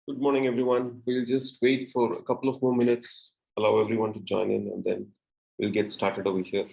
Good morning, everyone. We'll just wait for a couple of more minutes, allow everyone to join in, and then we'll get started over here.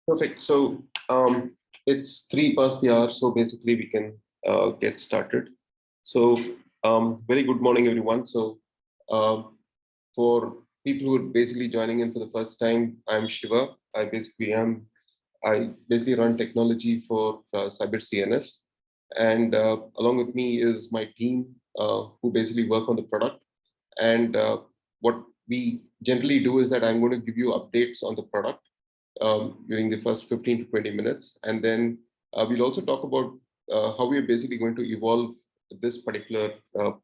Perfect. So it's 3 past the hour, so basically we can get started. So very good morning, everyone. So for people who are basically joining in for the first time, I'm Shiva. I basically run technology for CyberCNS, and along with me is my team who basically work on the product. And what we generally do is that I'm going to give you updates on the product during the first 15 to 20 minutes. And then we'll also talk about how we're basically going to evolve this particular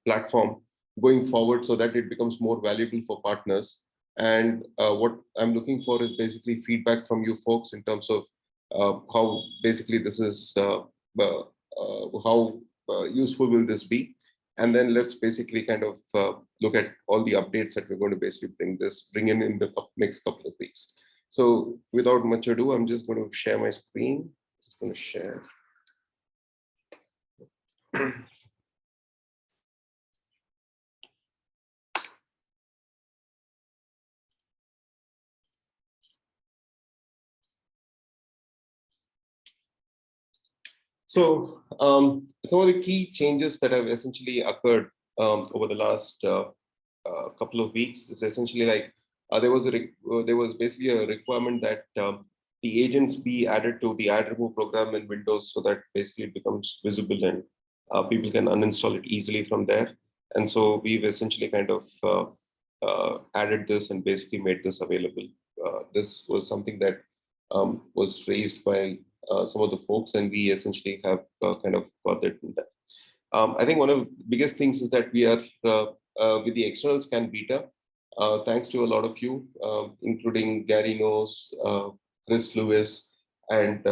platform going forward so that it becomes more valuable for partners. And what I'm looking for is basically feedback from you folks in terms of how basically this is, how useful will this be? And then let's basically kind of look at all the updates that we're going to basically bring in the next couple of weeks. So without much ado, I'm just going to share my screen. Just going to share. So some of the key changes that have essentially occurred over the last couple of weeks is essentially like there was basically a requirement that the agents be added to the add remove program in Windows so that basically it becomes visible and people can uninstall it easily from there. And so we've essentially kind of added this and basically made this available. This was something that was raised by some of the folks, and we essentially have kind of got that in that. I think one of the biggest things is that we are with the external scan beta, thanks to a lot of you, including Gary Knows, Chris Lewis, and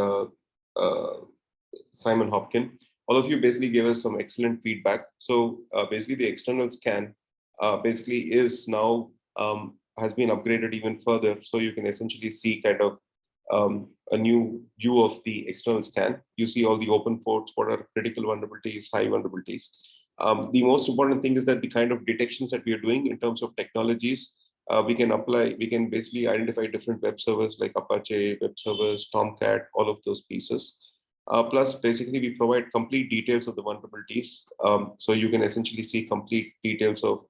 Simon Hopkin. All of you basically gave us some excellent feedback. So basically the external scan basically is now has been upgraded even further. So you can essentially see kind of a new view of the external scan. You see all the open ports, what are critical vulnerabilities, high vulnerabilities. The most important thing is that the kind of detections that we are doing in terms of technologies, we can basically identify different web servers like Apache, web servers, Tomcat, all of those pieces. Plus, basically, we provide complete details of the vulnerabilities. So you can essentially see complete details of,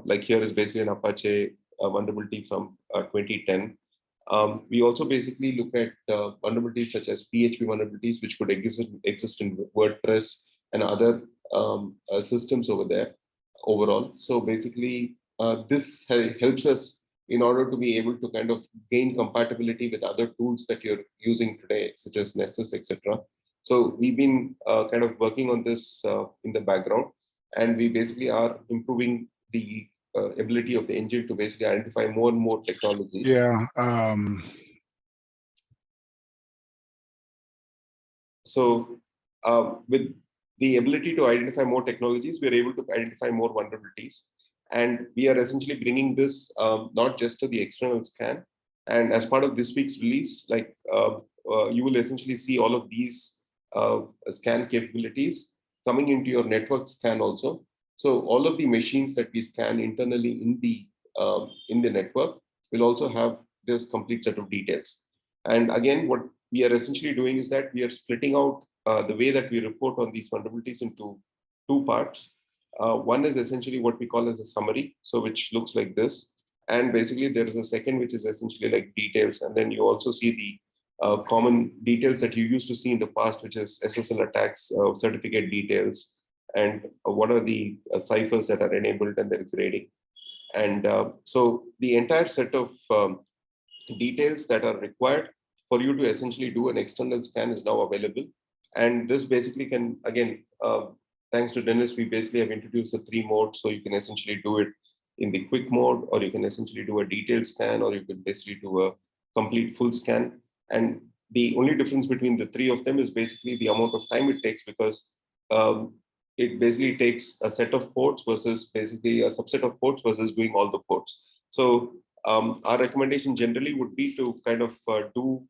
like here is basically an Apache vulnerability from 2010. We also basically look at vulnerabilities such as PHP vulnerabilities, which could exist in WordPress and other systems over there overall. So basically, this helps us in order to be able to kind of gain compatibility with other tools that you're using today, such as Nessus, etc. So we've been kind of working on this in the background, and we basically are improving the ability of the engine to basically identify more and more technologies. Yeah. So with the ability to identify more technologies, we are able to identify more vulnerabilities. And we are essentially bringing this not just to the external scan. And as part of this week's release, like you will essentially see all of these scan capabilities coming into your network scan also. So all of the machines that we scan internally in the network will also have this complete set of details. And again, what we are essentially doing is that we are splitting out the way that we report on these vulnerabilities into two parts. One is essentially what we call as a summary, so which looks like this. And basically there is a second, which is essentially like details. And then you also see the common details that you used to see in the past, which is SSL attacks, certificate details, and what are the ciphers that are enabled and their grading. And so the entire set of details that are required for you to essentially do an external scan is now available. And this basically can, again, thanks to Dennis, we basically have introduced the 3 modes. So you can essentially do it in the quick mode, or you can essentially do a detailed scan, or you can basically do a complete full scan. And the only difference between the 3 of them is basically the amount of time it takes, because it basically takes a set of ports versus basically a subset of ports versus doing all the ports. So our recommendation generally would be to kind of do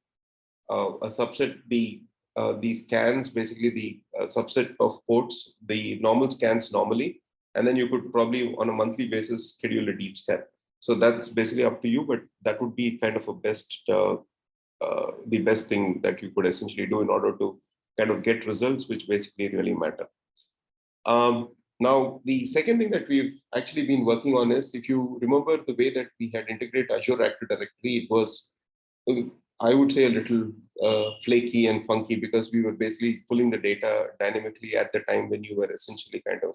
a subset, the scans, basically the subset of ports, the normal scans normally, and then you could probably on a monthly basis schedule a deep scan. So that's basically up to you, but that would be kind of a the best thing that you could essentially do in order to kind of get results which basically really matter. Now, the second thing that we've actually been working on is, if you remember the way that we had integrated Azure Active Directory, it was, I would say, a little flaky and funky, because we were basically pulling the data dynamically at the time when you were essentially kind of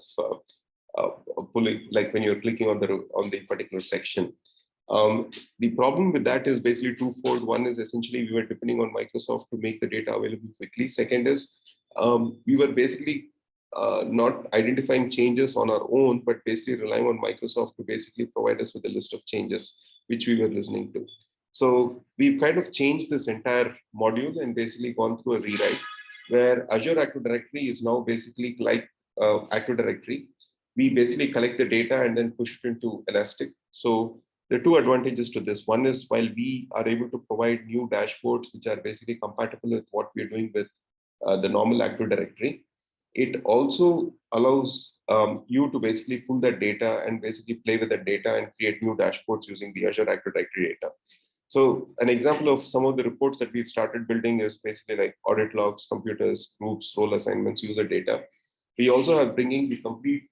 pulling, like when you're clicking on the particular section. The problem with that is basically twofold. One is essentially we were depending on Microsoft to make the data available quickly. Second is we were basically not identifying changes on our own, but basically relying on Microsoft to basically provide us with a list of changes which we were listening to. So we've kind of changed this entire module and basically gone through a rewrite, where Azure Active Directory is now basically like Active Directory. We basically collect the data and then push it into Elastic. So there are 2 advantages to this. One is, while we are able to provide new dashboards which are basically compatible with what we're doing with the normal Active Directory, it also allows you to basically pull that data and basically play with that data and create new dashboards using the Azure Active Directory data. So an example of some of the reports that we've started building is basically like audit logs, computers, groups, role assignments, user data. We also have bringing the complete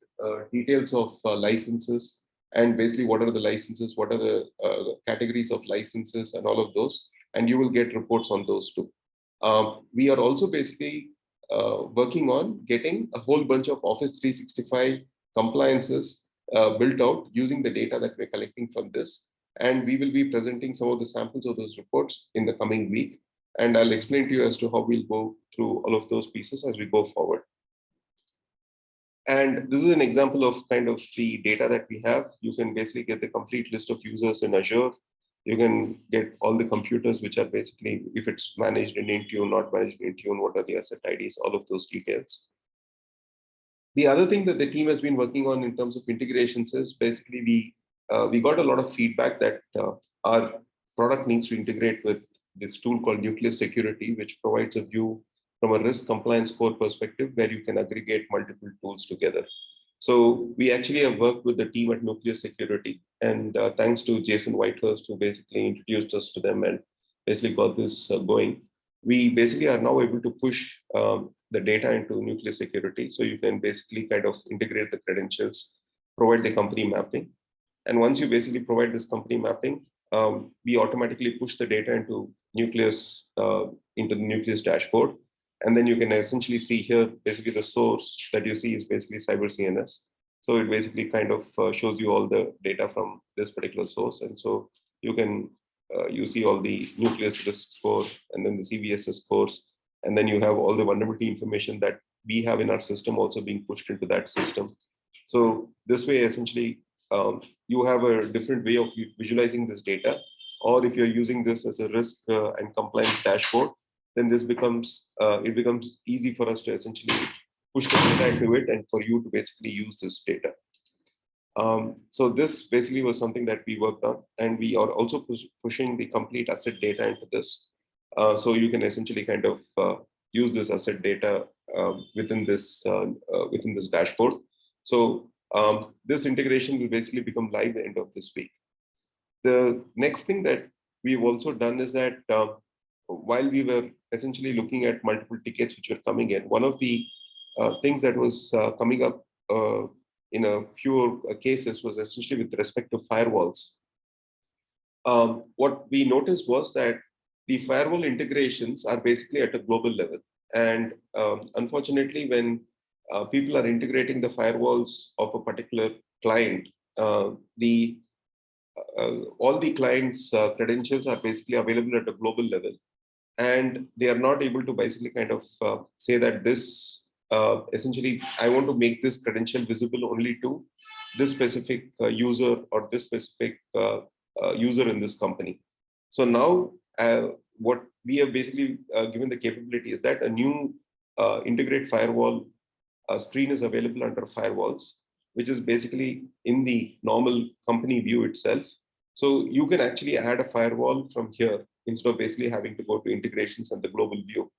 details of licenses, and basically what are the licenses, what are the categories of licenses, and all of those. And you will get reports on those too. We are also basically working on getting a whole bunch of Office 365 compliances built out using the data that we're collecting from this. And we will be presenting some of the samples of those reports in the coming week. And I'll explain to you as to how we'll go through all of those pieces as we go forward. And this is an example of kind of the data that we have. You can basically get the complete list of users in Azure. You can get all the computers, which are basically, if it's managed in Intune, not managed in Intune, what are the asset IDs, all of those details. The other thing that the team has been working on in terms of integrations is basically we got a lot of feedback that our product needs to integrate with this tool called Nucleus Security, which provides a view from a risk compliance core perspective where you can aggregate multiple tools together. So we actually have worked with the team at Nucleus Security, and thanks to Jason Whitehurst, who basically introduced us to them and basically got this going. We basically are now able to push the data into Nucleus Security. So you can basically kind of integrate the credentials, provide the company mapping. And once you basically provide this company mapping, we automatically push the data into Nucleus, into the Nucleus dashboard. And then you can essentially see here, basically the source that you see is basically CyberCNS. So it basically kind of shows you all the data from this particular source. And so you can, you see all the Nucleus risk score and then the CVSS scores. And then you have all the vulnerability information that we have in our system also being pushed into that system. So this way, essentially, you have a different way of visualizing this data. Or if you're using this as a risk and compliance dashboard, then this becomes it becomes easy for us to essentially push the data into it and for you to basically use this data. So this basically was something that we worked on, and we are also pushing the complete asset data into this. So you can essentially kind of use this asset data within this dashboard. So this integration will basically become live at the end of this week. The next thing that we've also done is that while we were essentially looking at multiple tickets which were coming in, one of the things that was coming up in a few cases was essentially with respect to firewalls. What we noticed was that the firewall integrations are basically at a global level. And unfortunately, when people are integrating the firewalls of a particular client, all the clients' credentials are basically available at a global level. And they are not able to basically kind of say that this, essentially, I want to make this credential visible only to this specific user or this specific user in this company. So now what we have basically given the capability is that a new integrate firewall screen is available under firewalls, which is basically in the normal company view itself. So you can actually add a firewall from here instead of basically having to go to integrations and the global view.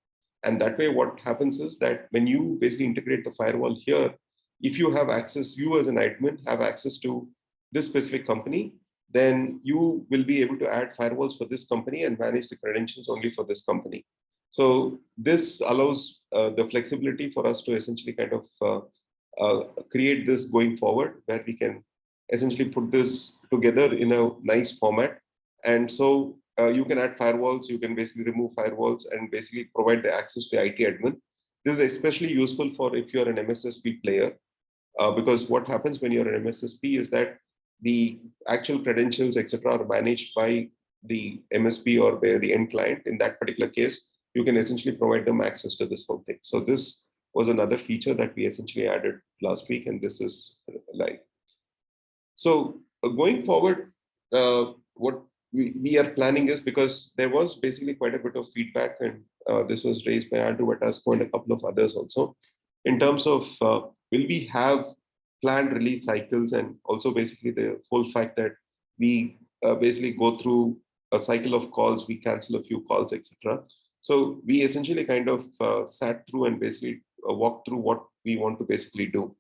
And that way, what happens is that when you basically integrate the firewall here, if you have access, you as an admin have access to this specific company, then you will be able to add firewalls for this company and manage the credentials only for this company. So this allows the flexibility for us to essentially kind of create this going forward, where we can essentially put this together in a nice format. And so you can add firewalls, you can basically remove firewalls and basically provide the access to IT admin. This is especially useful for if you're an MSSP player, because what happens when you're an MSSP is that the actual credentials, etc., are managed by the MSP or by the end client. In that particular case, you can essentially provide them access to this whole thing. So this was another feature that we essentially added last week, and this is live. So going forward, what we are planning is, because there was basically quite a bit of feedback, and this was raised by Andrew Vatasco and a couple of others also, in terms of will we have planned release cycles, and also basically the whole fact that we basically go through a cycle of calls, we cancel a few calls, etc. So we essentially kind of sat through and basically walked through what we want to basically do.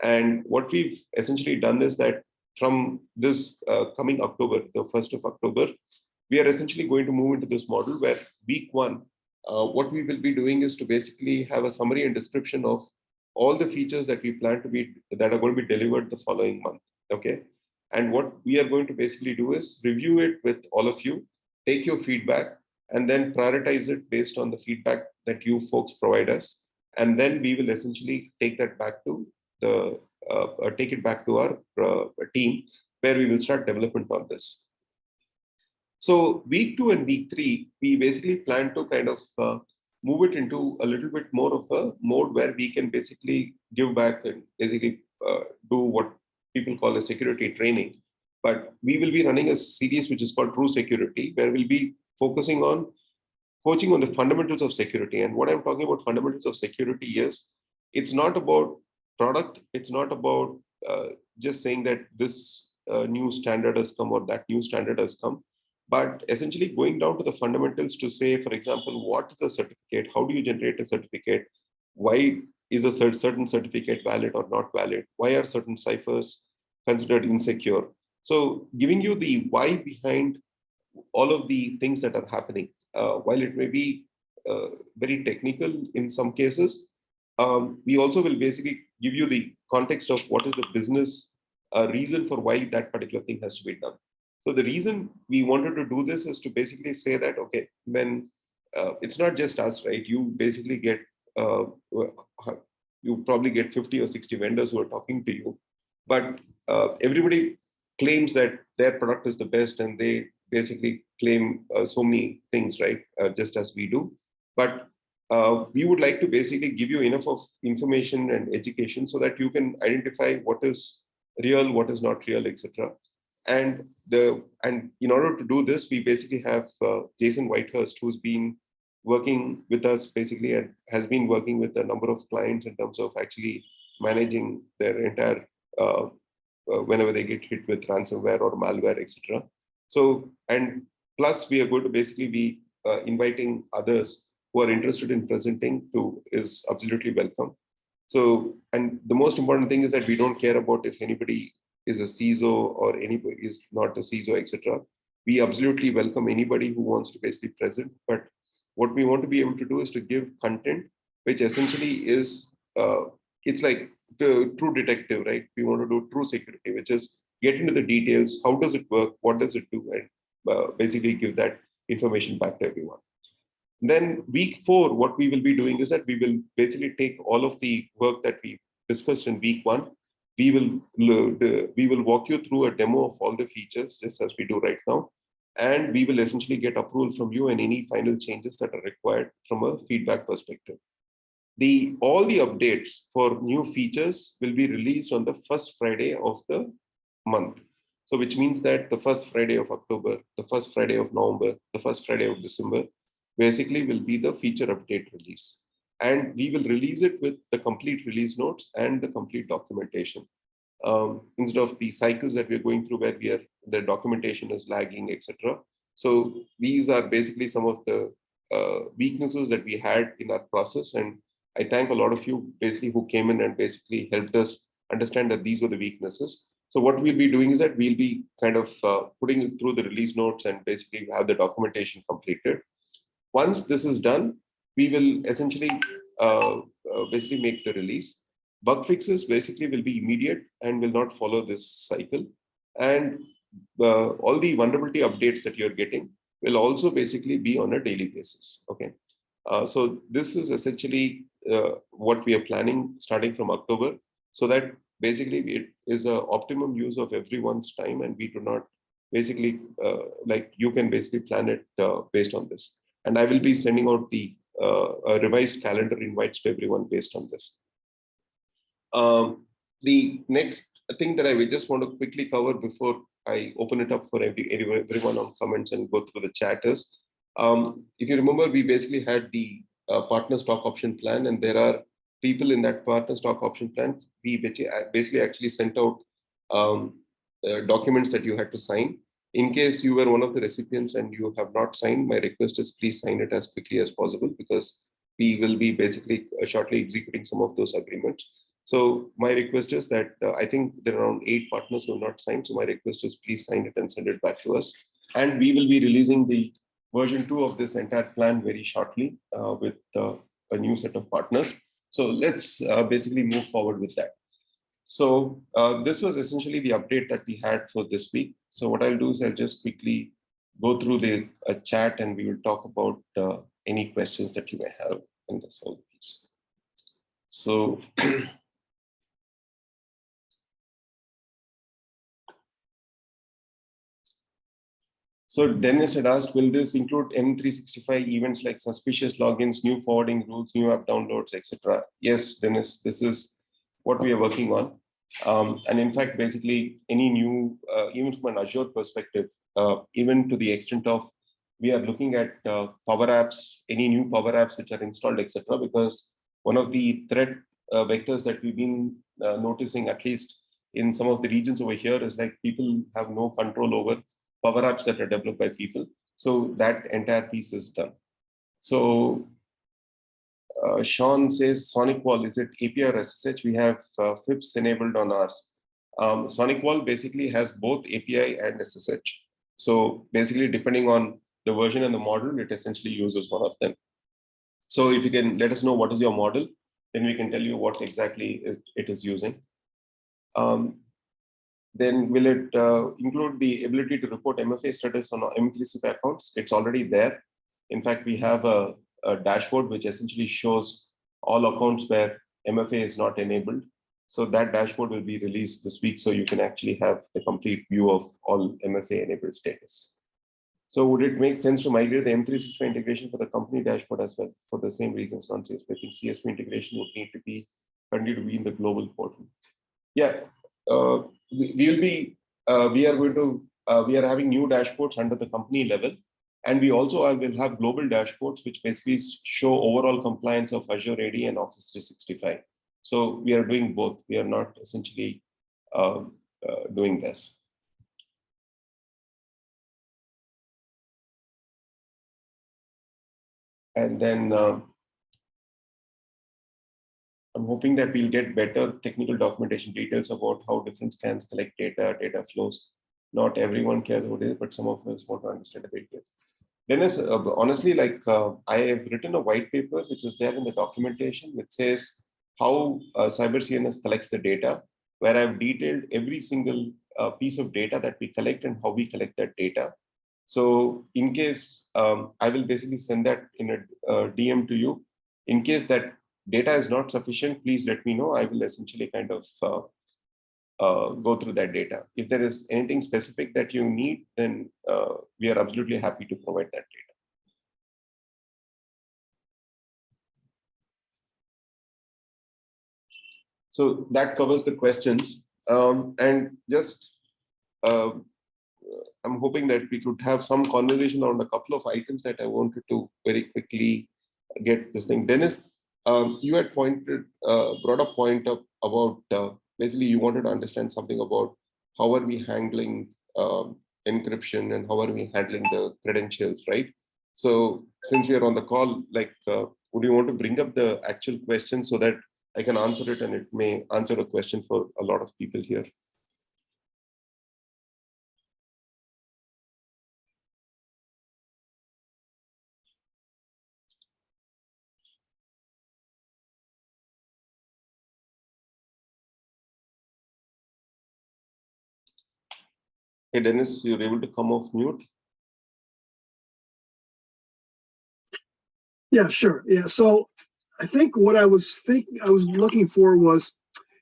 And what we've essentially done is that from this coming October, the 1st of October, we are essentially going to move into this model where week one, what we will be doing is to basically have a summary and description of all the features that we plan to be, that are going to be delivered the following month, okay? And what we are going to basically do is review it with all of you, take your feedback, and then prioritize it based on the feedback that you folks provide us. And then we will essentially take that back to the take it back to our team, where we will start development on this. So week 2 and week 3, we basically plan to kind of move it into a little bit more of a mode where we can basically give back and basically do what people call a security training. But we will be running a series which is called True Security, where we'll be focusing on coaching on the fundamentals of security. And what I'm talking about fundamentals of security is, it's not about product, it's not about just saying that this new standard has come or that new standard has come, but essentially going down to the fundamentals to say, for example, what is a certificate? How do you generate a certificate? Why is a certain certificate valid or not valid? Why are certain ciphers considered insecure? So giving you the why behind all of the things that are happening, while it may be very technical in some cases, we also will basically give you the context of what is the business reason for why that particular thing has to be done. So the reason we wanted to do this is to basically say that, okay, when it's not just us, right? You basically get, you probably get 50 or 60 vendors who are talking to you, but everybody claims that their product is the best, and they basically claim so many things, right? Just as we do. But we would like to basically give you enough of information and education so that you can identify what is real, what is not real, etc. And in order to do this, we basically have Jason Whitehurst, who's been working with us basically and has been working with a number of clients in terms of actually managing their entire whenever they get hit with ransomware or malware, etc. So, and plus we are going to basically be inviting others who are interested in presenting to is absolutely welcome. So, and the most important thing is that we don't care about if anybody is a CISO or anybody is not a CISO, etc. We absolutely welcome anybody who wants to basically present. But what we want to be able to do is to give content, which essentially is it's like the true detective, right? We want to do true security, which is get into the details. How does it work? What does it do? And basically give that information back to everyone. Then week 4, what we will be doing is that we will basically take all of the work that we discussed in week 1. We will walk you through a demo of all the features, just as we do right now. And we will essentially get approval from you and any final changes that are required from a feedback perspective. All the updates for new features will be released on the first Friday of the month. So which means that the first Friday of October, the first Friday of November, the first Friday of December, basically will be the feature update release. And we will release it with the complete release notes and the complete documentation. Instead of the cycles that we're going through where the documentation is lagging, etc. So these are basically some of the weaknesses that we had in our process. And I thank a lot of you basically who came in and basically helped us understand that these were the weaknesses. So what we'll be doing is that we'll be kind of putting it through the release notes and basically have the documentation completed. Once this is done, we will essentially basically make the release. Bug fixes basically will be immediate and will not follow this cycle. And all the vulnerability updates that you're getting will also basically be on a daily basis. Okay. So this is essentially what we are planning starting from October, so that basically it is an optimum use of everyone's time, and we do not basically like you can basically plan it based on this. And I will be sending out the revised calendar invites to everyone based on this. The next thing that I will just want to quickly cover before I open it up for everyone on comments and go through the chat is, if you remember, we basically had the partner stock option plan, and there are people in that partner stock option plan. We basically actually sent out documents that you had to sign. In case you were one of the recipients and you have not signed, my request is please sign it as quickly as possible, because we will be basically shortly executing some of those agreements. So my request is that I think there are around 8 partners who have not signed. So my request is please sign it and send it back to us. And we will be releasing the version 2 of this entire plan very shortly with a new set of partners. So let's basically move forward with that. So this was essentially the update that we had for this week. So what I'll do is I'll just quickly go through the chat, and we will talk about any questions that you may have in this whole piece. So so Dennis had asked, will this include M365 events like suspicious logins, new forwarding rules, new app downloads, etc.? Yes, Dennis, this is what we are working on. And in fact, basically any new, even from an Azure perspective, even to the extent of we are looking at Power Apps, any new Power Apps which are installed, etc. Because one of the threat vectors that we've been noticing, at least in some of the regions over here, is like people have no control over Power Apps that are developed by people. So that entire piece is done. So Sean says, Sonic Wall, is it API or SSH? We have FIPS enabled on ours. Sonic Wall basically has both API and SSH. So basically, depending on the version and the model, it essentially uses one of them. So if you can let us know what is your model, then we can tell you what exactly it is using. Then will it include the ability to report MFA status on M365 accounts? It's already there. In fact, we have a dashboard which essentially shows all accounts where MFA is not enabled. So that dashboard will be released this week, so you can actually have the complete view of all MFA enabled status. So would it make sense to migrate the M365 integration for the company dashboard as well? For the same reasons, non-CSP, I think CSP integration would need to be continue to be in the global portal. Yeah, we are having new dashboards under the company level. And we also will have global dashboards, which basically show overall compliance of Azure AD and Office 365. So we are doing both. We are not essentially doing this. And then I'm hoping that we'll get better technical documentation details about how different scans collect data, data flows. Not everyone cares about it, but some of us want to understand the details. Dennis, honestly, I have written a white paper, which is there in the documentation, which says how CyberCNS collects the data, where I've detailed every single piece of data that we collect and how we collect that data. So in case, I will basically send that in a DM to you. In case that data is not sufficient, please let me know. I will essentially kind of go through that data. If there is anything specific that you need, then we are absolutely happy to provide that data. So that covers the questions. And just, I'm hoping that we could have some conversation on a couple of items that I wanted to very quickly get this thing. Dennis, you had brought a point up about, basically you wanted to understand something about how are we handling encryption and how are we handling the credentials, right? So since we are on the call, would you want to bring up the actual question so that I can answer it and it may answer a question for a lot of people here? Hey, Dennis, you're able to come off mute? Yeah, sure. Yeah, so I think what I was looking for was,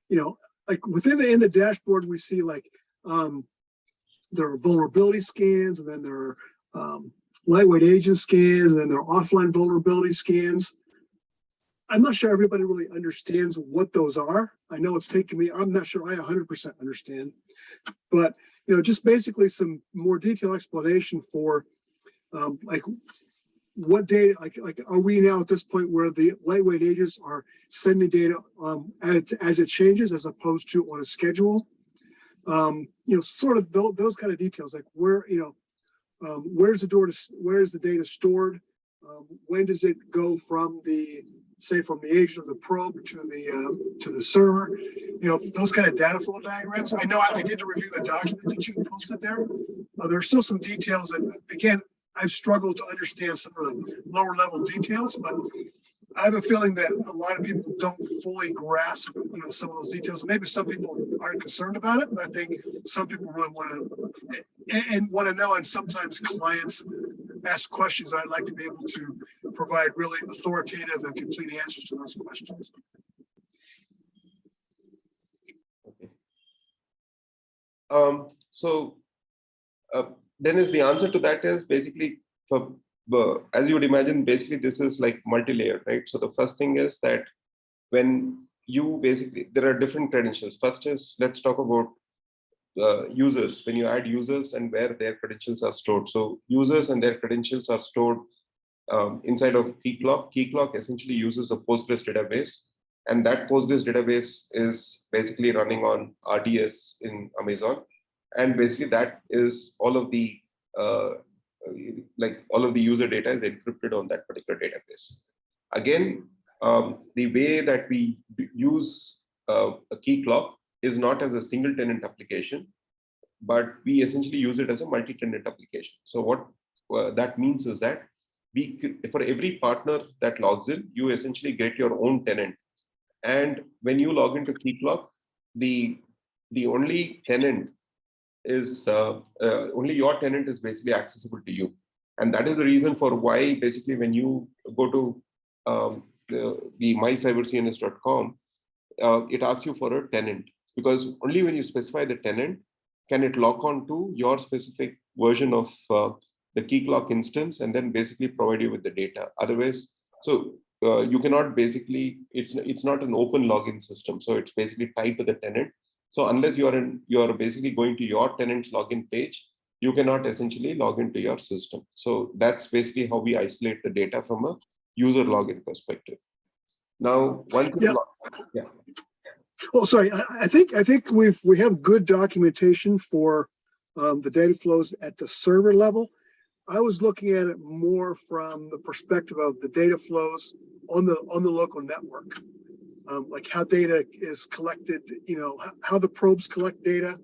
like in the dashboard, we see there are vulnerability scans, and then there are lightweight agent scans, and then there are offline vulnerability scans. I'm not sure everybody really understands what those are. I know it's taken me, I'm not sure I 100% understand, but just basically some more detailed explanation for what data, are we now at this point where the lightweight agents are sending data as it changes as opposed to on a schedule? Sort of those kind of details, like where's the data stored? When does it go from from the agent of the probe to the server? Those kind of data flow diagrams. I know I did review the document that you posted there. There's still some details that, again, I've struggled to understand some of the lower level details, but I have a feeling that a lot of people don't fully grasp, some of those details. Maybe some people aren't concerned about it, but I think some people really want to know. And sometimes clients ask questions. I'd like to be able to provide really authoritative and complete answers to those questions. Okay. Dennis, the answer to that is basically, as you would imagine, basically this is like multi-layered, right? So the first thing is that when you there are different credentials. First is, let's talk about users. When you add users and where their credentials are stored. So users and their credentials are stored inside of Keycloak. Keycloak essentially uses a Postgres database. And that Postgres database is basically running on RDS in Amazon. And basically that is all of the user data is encrypted on that particular database. Again, the way that we use a Keycloak is not as a single tenant application, but we essentially use it as a multi-tenant application. So what that means is that for every partner that logs in, you essentially get your own tenant. And when you log into Keycloak, the only tenant is only your tenant is basically accessible to you. And that is the reason for why basically when you go to the mycybercns.com, it asks you for a tenant, because only when you specify the tenant can it lock on to your specific version of the Keycloak instance and then basically provide you with the data. Otherwise, so you cannot basically, it's not an open login system. So it's basically tied to the tenant. So unless you are basically going to your tenant's login page, you cannot essentially log into your system. So that's basically how we isolate the data from a user login perspective. Now, once Yeah. yeah. Oh, sorry. I think we have good documentation for the data flows at the server level. I was looking at it more from the perspective of the data flows on the local network, like how data is collected. How the probes collect data.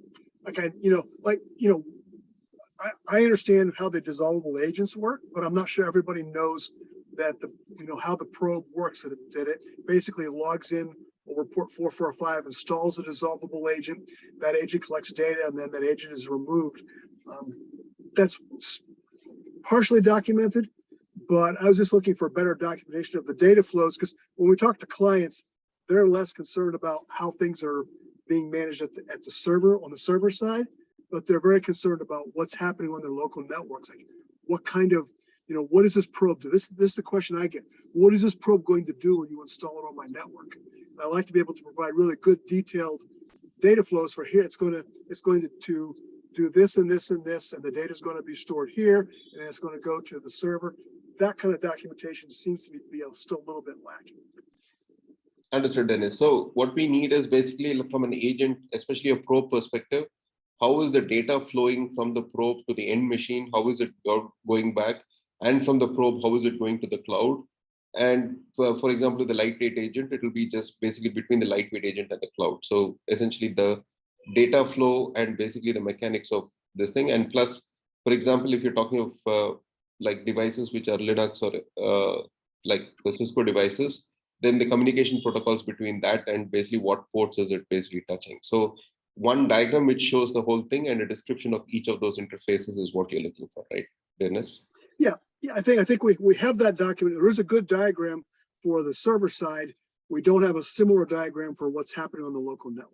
I understand how the dissolvable agents work, but I'm not sure everybody knows that how the probe works. That it basically logs in over port 445, installs a dissolvable agent. That agent collects data, and then that agent is removed. That's partially documented, but I was just looking for better documentation of the data flows, because when we talk to clients, they're less concerned about how things are being managed at the server, on the server side, but they're very concerned about what's happening on their local networks. Like, what kind of, what does this probe do? This is the question I get. What is this probe going to do when you install it on my network? And I like to be able to provide really good detailed data flows for here. It's going to do this and this and this, and the data is going to be stored here, and it's going to go to the server. That kind of documentation seems to be still a little bit lacking. Understood, Dennis. So what we need is basically from an agent, especially a probe perspective, how is the data flowing from the probe to the end machine? How is it going back? And from the probe, how is it going to the cloud? And for example, the lightweight agent, it will be just basically between the lightweight agent and the cloud. So essentially the data flow and basically the mechanics of this thing. And plus, for example, if you're talking of like devices which are Linux or like the Cisco devices, then the communication protocols between that and basically what ports is it basically touching. So one diagram which shows the whole thing and a description of each of those interfaces is what you're looking for, right, Dennis? Yeah, I think we have that document. There is a good diagram for the server side. We don't have a similar diagram for what's happening on the local network.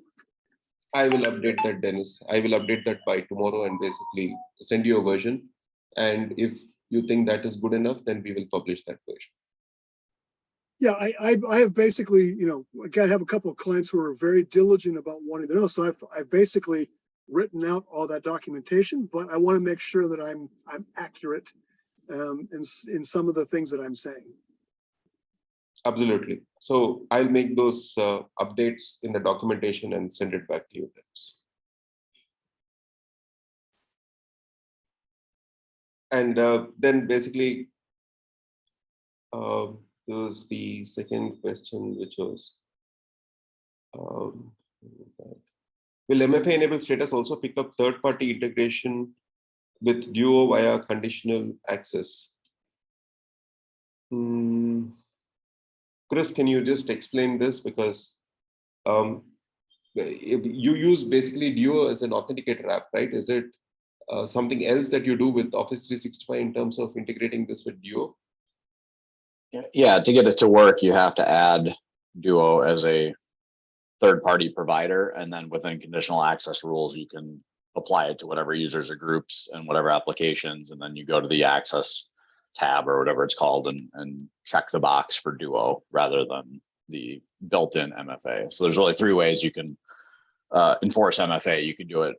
I will update that, Dennis. I will update that by tomorrow and basically send you a version. And if you think that is good enough, then we will publish that version. Yeah, I have basically, again, I have a couple of clients who are very diligent about wanting to know. So I've basically written out all that documentation, but I want to make sure that I'm accurate in some of the things that I'm saying. Absolutely. So I'll make those updates in the documentation and send it back to you. And then basically, there was the second question, which was, will MFA-enabled status also pick up third-party integration with Duo via conditional access? Chris, can you just explain this? Because you use basically Duo as an authenticator app, right? Is it something else that you do with Office 365 in terms of integrating this with Duo? Yeah, to get it to work, you have to add Duo as a third-party provider, and then within conditional access rules, you can apply it to whatever users or groups and whatever applications, and then you go to the access tab or whatever it's called and check the box for Duo rather than the built-in MFA. So there's really three ways you can enforce MFA. You can do it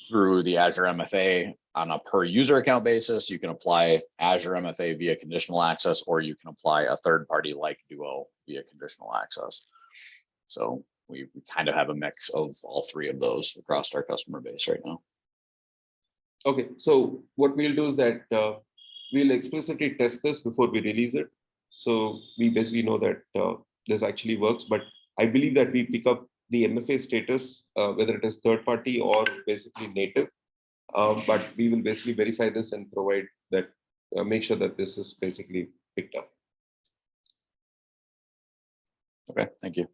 through the Azure MFA on a per user account basis. You can apply Azure MFA via conditional access, or you can apply a third party like Duo via conditional access. So we kind of have a mix of all three of those across our customer base right now. Okay, so what we'll do is that we'll explicitly test this before we release it. So we basically know that this actually works, but I believe that we pick up the MFA status, whether it is third party or basically native. But we will basically verify this and provide that, make sure that this is basically picked up. Okay, thank you.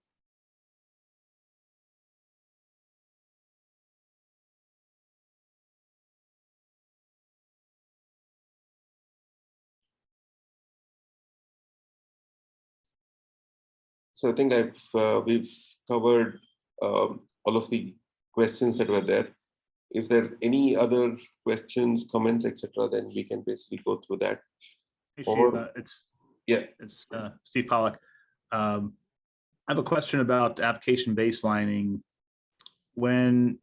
So I think we've covered all of the questions that were there. If there are any other questions, comments, etc., then we can basically go through that. Hey, Shiva, it's Steve Pollack. I have a question about application baselining. When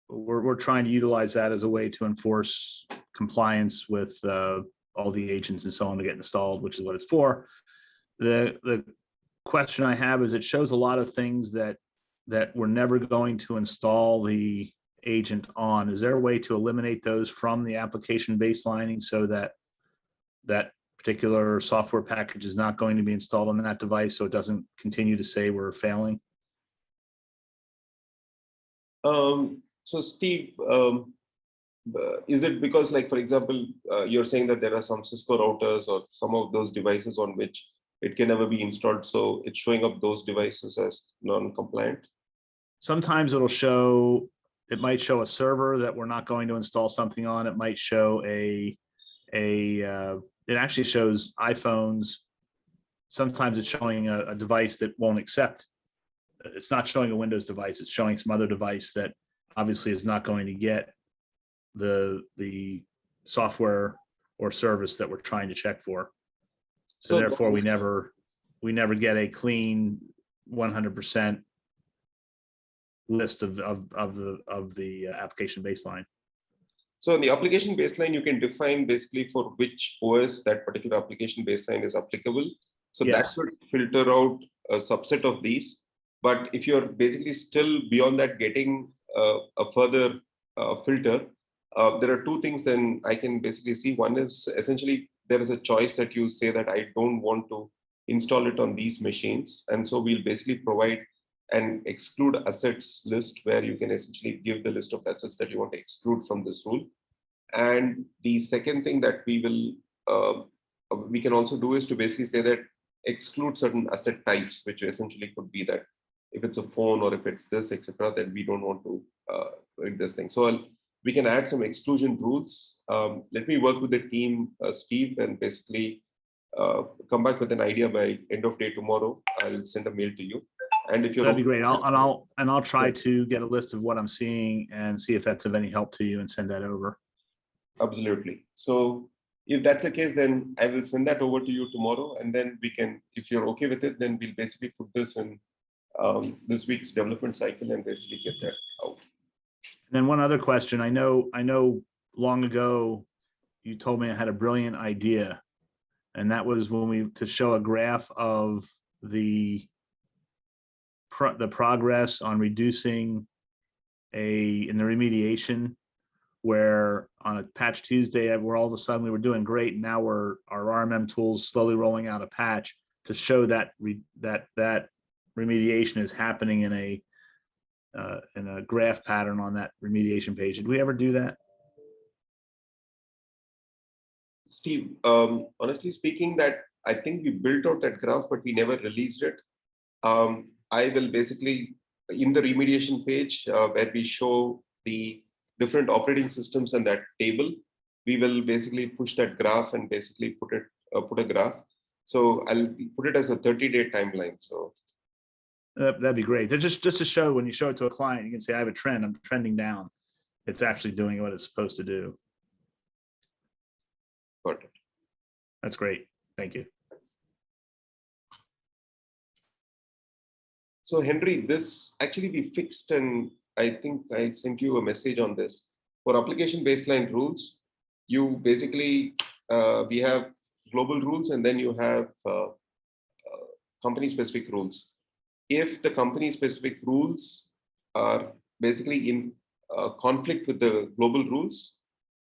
we're trying to utilize that as a way to enforce compliance with all the agents and so on to get installed, which is what it's for. The question I have is, it shows a lot of things that we're never going to install the agent on. Is there a way to eliminate those from the application baselining so that that particular software package is not going to be installed on that device, so it doesn't continue to say we're failing? So Steve, is it because, like, for example, you're saying that there are some Cisco routers or some of those devices on which it can never be installed, so it's showing up those devices as non-compliant? Sometimes it'll show, it might show a server that we're not going to install something on. It might show it actually shows iPhones. Sometimes it's showing a device that won't accept. It's not showing a Windows device. It's showing some other device that obviously is not going to get the software or service that we're trying to check for. So therefore, we never get a clean 100% list of the application baseline. So in the application baseline, you can define basically for which OS that particular application baseline is applicable. So Yes. that would filter out a subset of these. But if you're basically still beyond that getting a further filter, there are two things then I can basically see. One is essentially there is a choice that you say that I don't want to install it on these machines. And so we'll basically provide an exclude assets list where you can essentially give the list of assets that you want to exclude from this rule. And the second thing that we can also do is to basically say that exclude certain asset types, which essentially could be that if it's a phone or if it's this, etc., then we don't want to read this thing. So we can add some exclusion rules. Let me work with the team, Steve, and basically come back with an idea by end of day tomorrow. I'll send a mail to you. And if you're That'd be great. I'll try to get a list of what I'm seeing and see if that's of any help to you and send that over. Absolutely. So if that's the case, then I will send that over to you tomorrow, and then we can, if you're okay with it, then we'll basically put this in this week's development cycle and basically get that out. And then one other question. I know long ago you told me I had a brilliant idea, and that was to show a graph of the progress on reducing in the remediation, where on a patch Tuesday, where all of a sudden we were doing great, and now our RMM tools slowly rolling out a patch to show that that remediation is happening in a graph pattern on that remediation page. Did we ever do that? Steve, honestly speaking, that I think we built out that graph, but we never released it. I will basically, in the remediation page where we show the different operating systems and that table, we will basically push that graph and basically put a graph. So I'll put it as a 30-day timeline. So that'd be great. Just to show, when you show it to a client, you can say, I have a trend, I'm trending down. It's actually doing what it's supposed to do. Got it. That's great. Thank you. So Henry, this actually we fixed, and I think I sent you a message on this. For application baseline rules, you basically, we have global rules, and then you have company specific rules. If the company specific rules are basically in conflict with the global rules,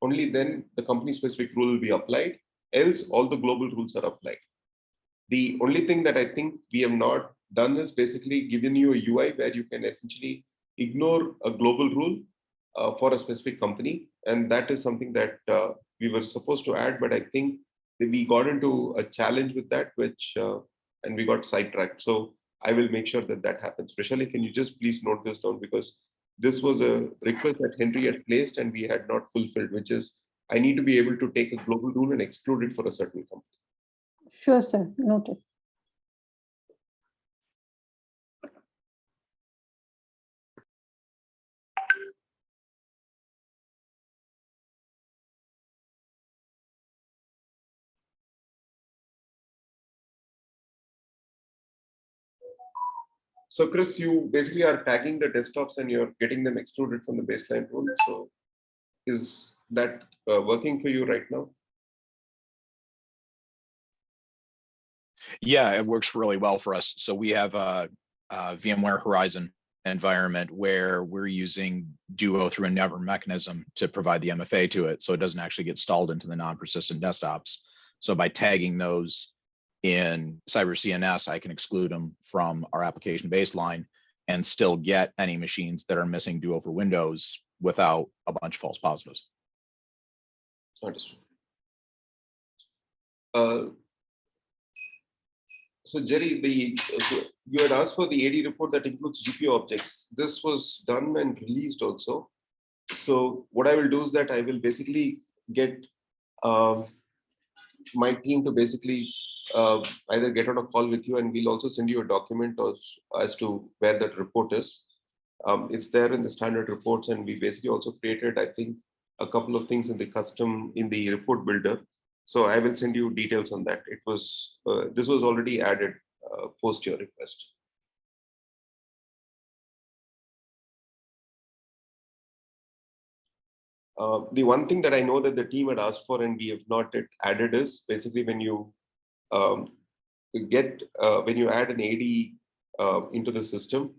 only then the company specific rule will be applied, else all the global rules are applied. The only thing that I think we have not done is basically given you a UI where you can essentially ignore a global rule for a specific company. And that is something that we were supposed to add, but I think that we got into a challenge with that, and we got sidetracked. So I will make sure that that happens. Prashali, can you just please note this down, because this was a request that Henry had placed and we had not fulfilled, which is I need to be able to take a global rule and exclude it for a certain company. Sure, sir. Noted. So Chris, you basically are tagging the desktops and you're getting them extruded from the baseline rule. So is that working for you right now? Yeah, it works really well for us. So we have a VMware Horizon environment where we're using Duo through a network mechanism to provide the MFA to it, so it doesn't actually get stalled into the non-persistent desktops. So by tagging those in CyberCNS, I can exclude them from our application baseline and still get any machines that are missing Duo for Windows without a bunch of false positives. Understood. So Jerry, you had asked for the AD report that includes GPU objects. This was done and released also. So what I will do is that I will basically get my team to basically either get on a call with you, and we'll also send you a document as to where that report is. It's there in the standard reports, and we basically also created, I think, a couple of things in the report builder. So I will send you details on that. It was this was already added post your request. The one thing that I know that the team had asked for and we have not yet added is basically when you when you add an AD into the system,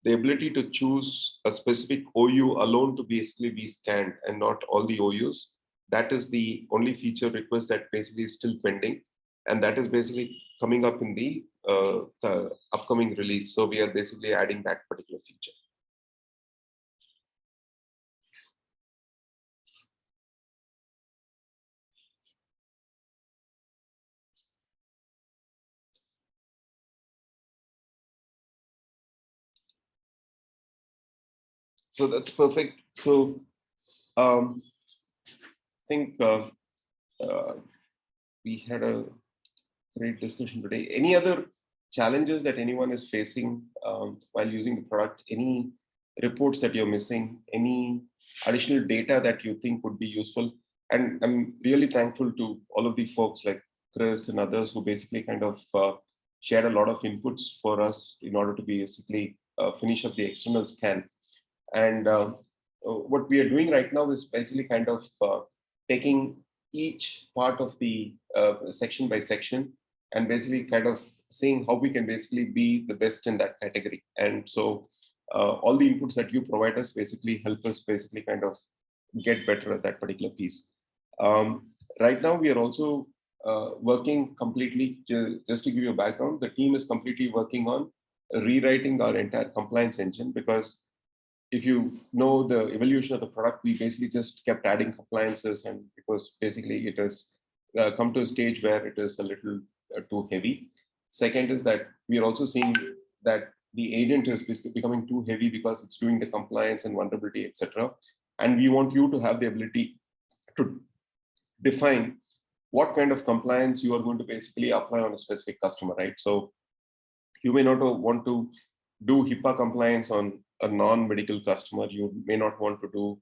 the ability to choose a specific OU alone to basically be scanned and not all the OUs. That is the only feature request that basically is still pending. And that is basically coming up in the upcoming release. So we are basically adding that particular feature. So that's perfect. So I think we had a great discussion today. Any other challenges that anyone is facing while using the product? Any reports that you're missing? Any additional data that you think would be useful? And I'm really thankful to all of the folks like Chris and others who basically kind of shared a lot of inputs for us in order to basically finish up the external scan. And what we are doing right now is basically kind of taking each part of the section by section and basically kind of seeing how we can basically be the best in that category. And so all the inputs that you provide us basically help us basically kind of get better at that particular piece. Right now, we are also working completely, just to give you a background, the team is completely working on rewriting our entire compliance engine, because if you know the evolution of the product, we basically just kept adding compliances, and it was basically, it has come to a stage where it is a little too heavy. Second is that we are also seeing that the agent is becoming too heavy because it's doing the compliance and vulnerability, etc. And we want you to have the ability to define what kind of compliance you are going to basically apply on a specific customer, right? So you may not want to do HIPAA compliance on a non-medical customer. You may not want to do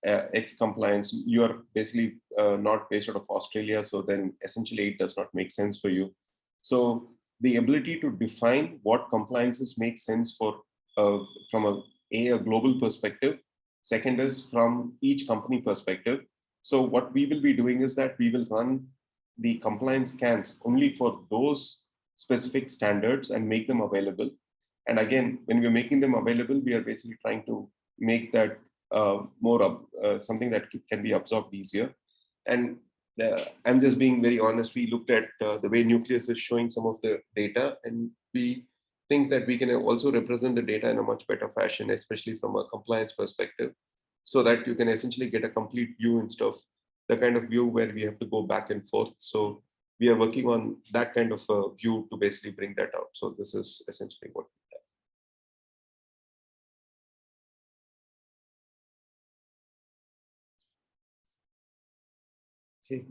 X compliance. You are basically not based out of Australia, so then essentially it does not make sense for you. So the ability to define what compliances make sense for from a global perspective. Second is from each company perspective. So what we will be doing is that we will run the compliance scans only for those specific standards and make them available. And again, when we're making them available, we are basically trying to make that more something that can be absorbed easier. And I'm just being very honest. We looked at the way Nucleus is showing some of the data, and we think that we can also represent the data in a much better fashion, especially from a compliance perspective, so that you can essentially get a complete view instead of the kind of view where we have to go back and forth. So we are working on that kind of a view to basically bring that out. So this is essentially what we have. Okay.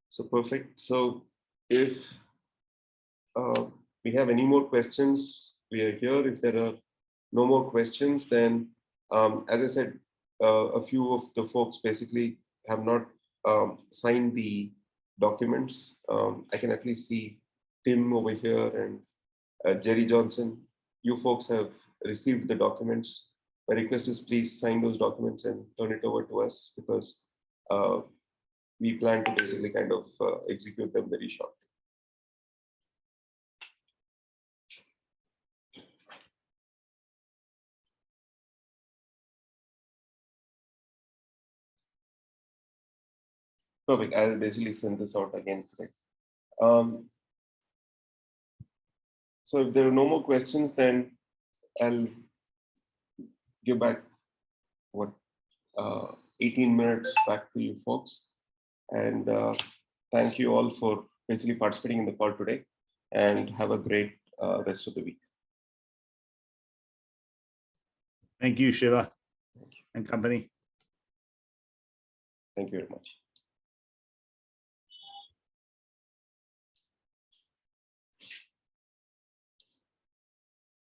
So perfect. So if we have any more questions, we are here. If there are no more questions, then as I said, a few of the folks basically have not signed the documents. I can at least see Tim over here and Jerry Johnson. You folks have received the documents. My request is please sign those documents and turn it over to us, because we plan to basically kind of execute them very shortly. Perfect. I'll basically send this out again today. So if there are no more questions, then I'll give back 18 minutes back to you folks. And thank you all for basically participating in the call today, and have a great rest of the week. Thank you, Shiva and company. Thank you very much.